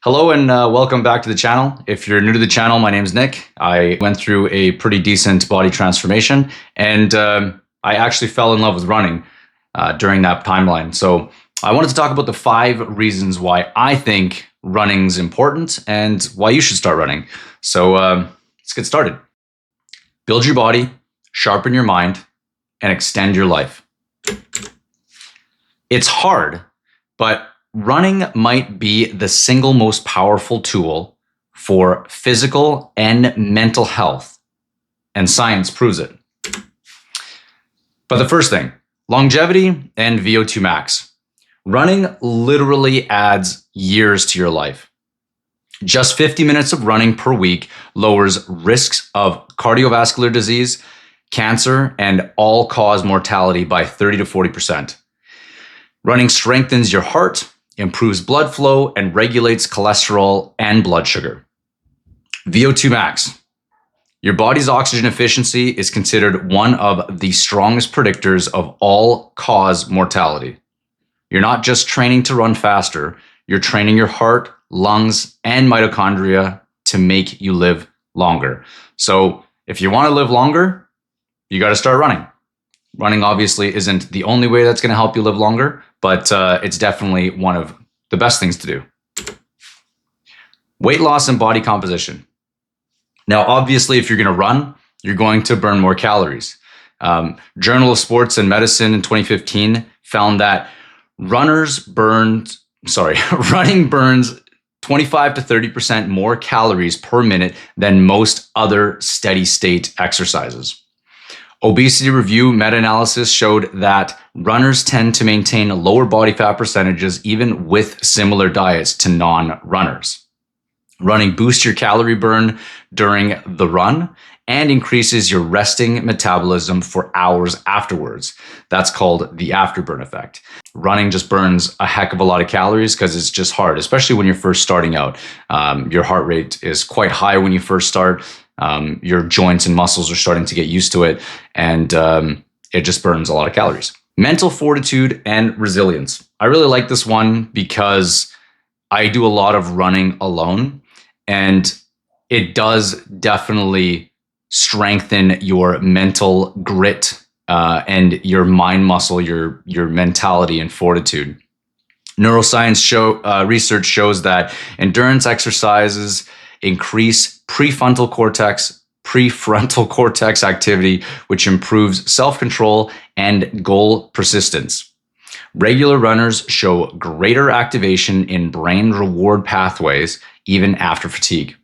Hello and welcome back to the channel. If you're new to the channel, my name is Nick. I went through a pretty decent body transformation and I actually fell in love with running during that timeline. So I wanted to talk about the 5 reasons why I think running's important and why you should start running. So let's get started. Build your body, sharpen your mind, and extend your life. It's hard, but running might be the single most powerful tool for physical and mental health, and science proves it. But the first thing, longevity and VO2 max. Running literally adds years to your life. Just 50 minutes of running per week lowers risks of cardiovascular disease, cancer, and all-cause mortality by 30 to 40%. Running strengthens your heart, improves blood flow, and regulates cholesterol and blood sugar. VO2 max. Your body's oxygen efficiency is considered one of the strongest predictors of all-cause mortality. You're not just training to run faster, you're training your heart, lungs, and mitochondria to make you live longer. So if you want to live longer, you got to start running. Running obviously isn't the only way that's going to help you live longer, but it's definitely one of the best things to do. Weight loss and body composition. Now, obviously, if you're going to run, you're going to burn more calories. Journal of Sports and Medicine in 2015 found that running burns 25 to 30% more calories per minute than most other steady state exercises. Obesity Review meta-analysis showed that runners tend to maintain lower body fat percentages even with similar diets to non-runners. Running boosts your calorie burn during the run and increases your resting metabolism for hours afterwards. That's called the afterburn effect. Running just burns a heck of a lot of calories because it's just hard, especially when you're first starting out. Your heart rate is quite high when you first start. Your joints and muscles are starting to get used to it, and it just burns a lot of calories. Mental fortitude and resilience. I really like this one because I do a lot of running alone, and it does definitely strengthen your mental grit and your mind muscle, your mentality and fortitude. Neuroscience research shows that endurance exercises increase prefrontal cortex activity, which improves self-control and goal persistence. Regular runners show greater activation in brain reward pathways even after fatigue.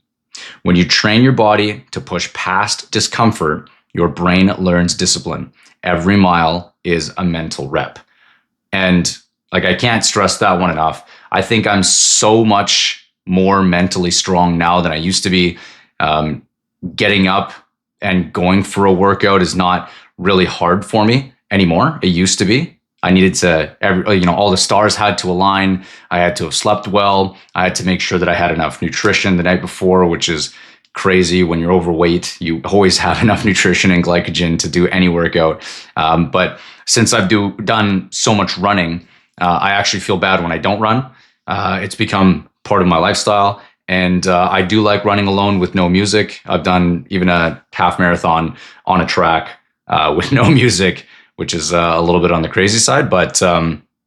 When you train your body to push past discomfort, your brain learns discipline. Every mile is a mental rep. And I can't stress that one enough. I think I'm so much more mentally strong now than I used to be. Getting up and going for a workout is not really hard for me anymore. It used to be. I needed to, all the stars had to align. I had to have slept well. I had to make sure that I had enough nutrition the night before, which is crazy. When you're overweight, you always have enough nutrition and glycogen to do any workout. But since I've done so much running, I actually feel bad when I don't run. It's become part of my lifestyle. And I do like running alone with no music. I've done even a half marathon on a track with no music, which is a little bit on the crazy side, but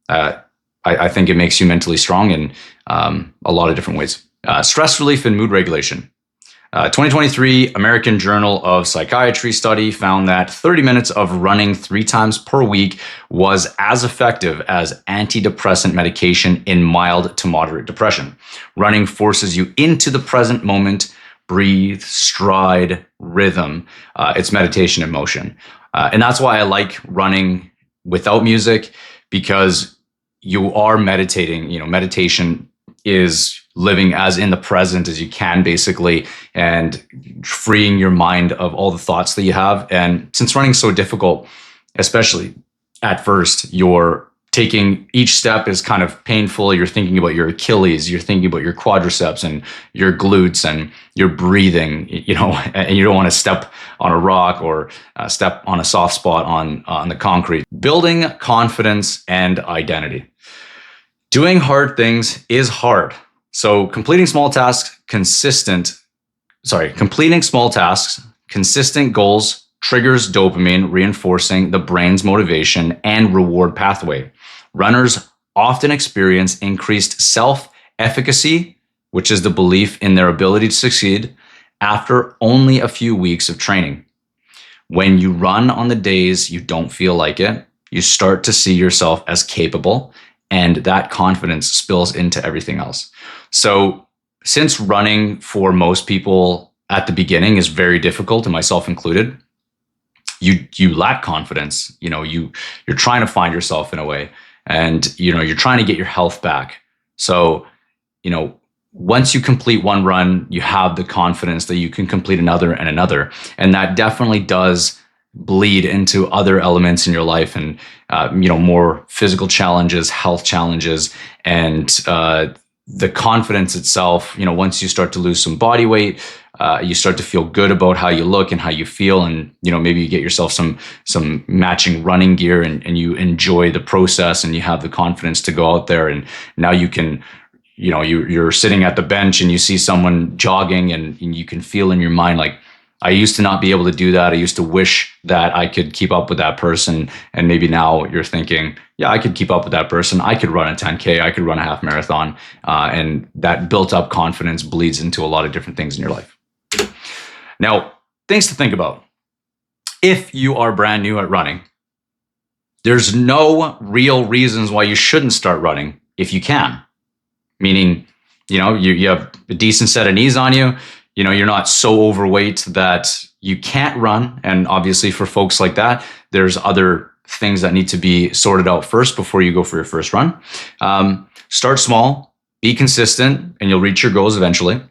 I think it makes you mentally strong in a lot of different ways. Stress relief and mood regulation. 2023 American Journal of Psychiatry study found that 30 minutes of running 3 times per week was as effective as antidepressant medication in mild to moderate depression. Running forces you into the present moment, breathe, stride, rhythm. It's meditation in motion. And that's why I like running without music, because you are meditating. Meditation is living as in the present as you can, basically, and freeing your mind of all the thoughts that you have. And since running's so difficult, especially at first, you're taking each step is kind of painful. You're thinking about your Achilles, you're thinking about your quadriceps and your glutes, and you're breathing, and you don't want to step on a rock or step on a soft spot on the concrete. Building confidence and identity. Doing hard things is hard. So completing small tasks, consistent goals triggers dopamine, reinforcing the brain's motivation and reward pathway. Runners often experience increased self-efficacy, which is the belief in their ability to succeed, after only a few weeks of training. When you run on the days you don't feel like it, you start to see yourself as capable, and that confidence spills into everything else. So since running for most people at the beginning is very difficult, and myself included, you lack confidence. You're trying to find yourself in a way, and you're trying to get your health back. So once you complete one run, you have the confidence that you can complete another and another, and that definitely does bleed into other elements in your life, and more physical challenges, health challenges, and the confidence itself. Once you start to lose some body weight, you start to feel good about how you look and how you feel, and maybe you get yourself some matching running gear, and you enjoy the process, and you have the confidence to go out there, and now you can. You're sitting at the bench and you see someone jogging, and you can feel in your mind like, I used to not be able to do that. I used to wish that I could keep up with that person. And maybe now you're thinking, yeah, I could keep up with that person. I could run a 10K. I could run a half marathon. And that built up confidence bleeds into a lot of different things in your life. Now, things to think about. If you are brand new at running, there's no real reasons why you shouldn't start running if you can. Meaning, you have a decent set of knees on you. You're not so overweight that you can't run. And obviously for folks like that, there's other things that need to be sorted out first before you go for your first run. Start small, be consistent, and you'll reach your goals eventually.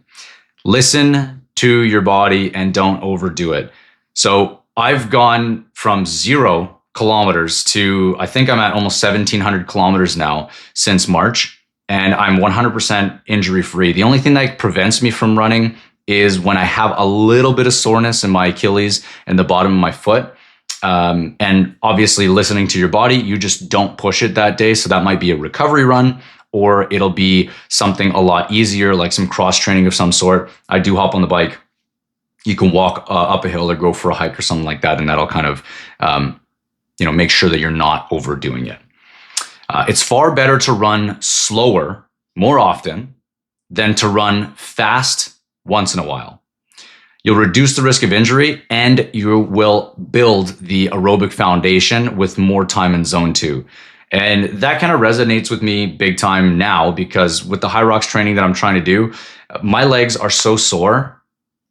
Listen to your body and don't overdo it. So I've gone from 0 kilometers to, I think I'm at almost 1,700 kilometers now since March. And I'm 100% injury free. The only thing that prevents me from running is when I have a little bit of soreness in my Achilles and the bottom of my foot. And obviously listening to your body, you just don't push it that day. So that might be a recovery run, or it'll be something a lot easier, like some cross training of some sort. I do hop on the bike. You can walk up a hill or go for a hike or something like that. And that'll kind of, make sure that you're not overdoing it. It's far better to run slower more often than to run fast once in a while. You'll reduce the risk of injury, and you will build the aerobic foundation with more time in zone 2. And that kind of resonates with me big time now, because with the high rocks training that I'm trying to do, my legs are so sore.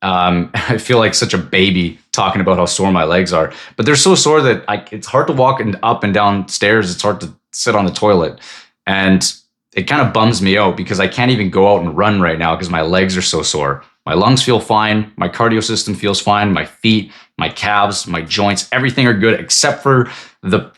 I feel like such a baby talking about how sore my legs are, but they're so sore that it's hard to walk up and down stairs. It's hard to sit on the toilet, and it kind of bums me out because I can't even go out and run right now because my legs are so sore. My lungs feel fine. My cardio system feels fine. My feet, my calves, my joints, everything are good except for the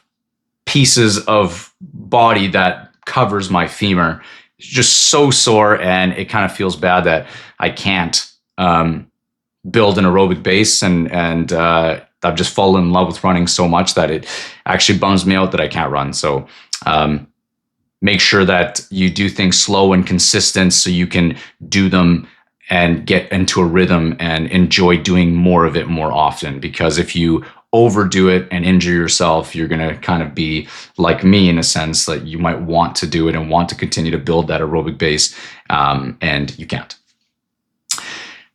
pieces of body that covers my femur. It's just so sore, and it kind of feels bad that I can't build an aerobic base, and I've just fallen in love with running so much that it actually bums me out that I can't run. So make sure that you do things slow and consistent so you can do them and get into a rhythm and enjoy doing more of it more often. Because if you overdo it and injure yourself, you're going to kind of be like me in a sense that you might want to do it and want to continue to build that aerobic base, and you can't.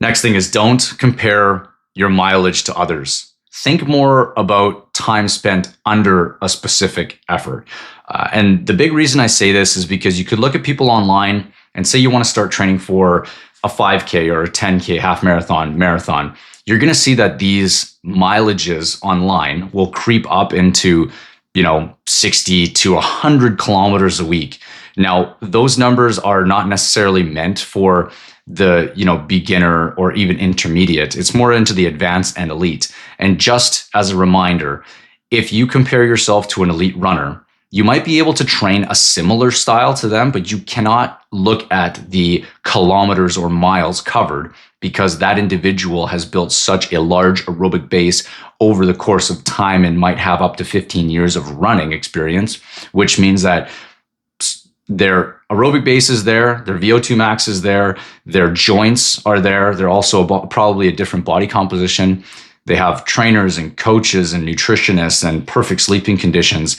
Next thing is, don't compare your mileage to others. Think more about time spent under a specific effort. And the big reason I say this is because you could look at people online and say you want to start training for a 5K or a 10K, half marathon. You're going to see that these mileages online will creep up into, 60 to 100 kilometers a week. Now, those numbers are not necessarily meant for the beginner or even intermediate. It's more into the advanced and elite. And just as a reminder, if you compare yourself to an elite runner, you might be able to train a similar style to them, but you cannot look at the kilometers or miles covered, because that individual has built such a large aerobic base over the course of time and might have up to 15 years of running experience, which means that their aerobic base is there, their VO2 max is there, their joints are there. They're also probably a different body composition. They have trainers and coaches and nutritionists and perfect sleeping conditions.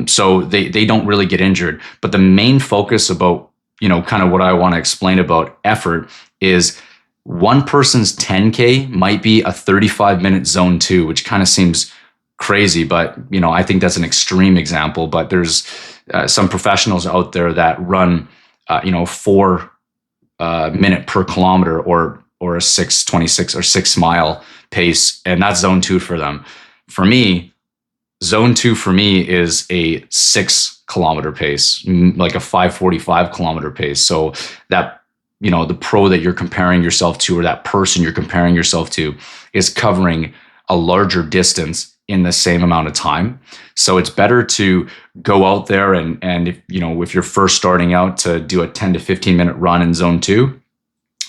So they don't really get injured. But the main focus about, kind of what I want to explain about effort is one person's 10K might be a 35-minute zone 2, which kind of seems crazy, but I think that's an extreme example. But there's some professionals out there that run 4 minute per kilometer or a 6:26 or 6 mile pace, and that's zone 2 for them. For me, zone 2 for me is a 6 kilometer pace, like a 5:45 kilometer pace. So that the pro that you're comparing yourself to, or that person you're comparing yourself to, is covering a larger distance in the same amount of time. So it's better to go out there and if you're first starting out, to do a 10 to 15 minute run in zone 2.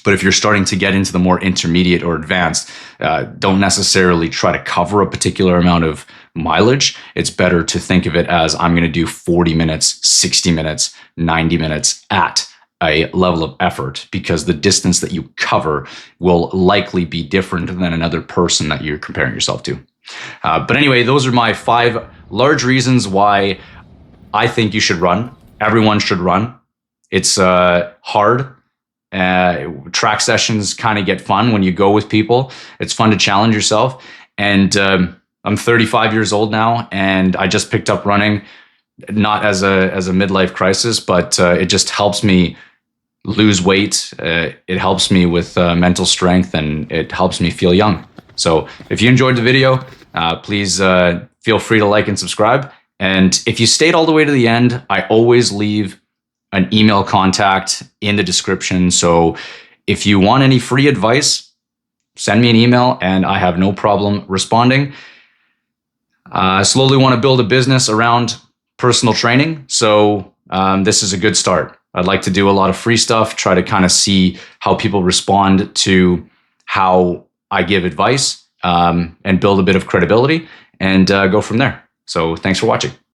But if you're starting to get into the more intermediate or advanced, don't necessarily try to cover a particular amount of mileage. It's better to think of it as, I'm going to do 40 minutes, 60 minutes, 90 minutes at a level of effort, because the distance that you cover will likely be different than another person that you're comparing yourself to. But anyway, those are my 5 large reasons why I think you should run. Everyone should run. It's hard. Track sessions kind of get fun when you go with people. It's fun to challenge yourself. And I'm 35 years old now, and I just picked up running, not as a midlife crisis, but it just helps me lose weight. It helps me with mental strength, and it helps me feel young. So if you enjoyed the video, please feel free to like and subscribe. And if you stayed all the way to the end, I always leave an email contact in the description. So if you want any free advice, send me an email and I have no problem responding. I slowly want to build a business around personal training. So this is a good start. I'd like to do a lot of free stuff, try to kind of see how people respond to how I give advice, and build a bit of credibility, and go from there. So thanks for watching.